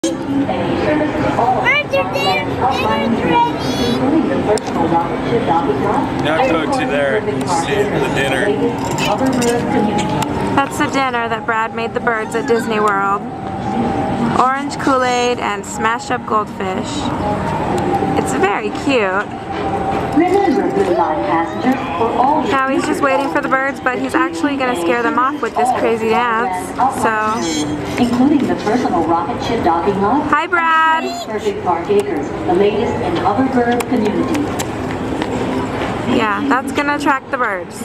Birds are there. Dinner's ready. Now Coach, you there. You see the dinner. That's the dinner that Brad made the birds at Disney World. Orange Kool-Aid and smashed up goldfish. It's very cute. Now he's just waiting for the birds, but he's actually going to scare them off with this crazy dance. So, including the personal rocket ship docking hub. Hi Brad! Perfect Park Acres, the latest in hoverbird community. Yeah, that's going to attract the birds.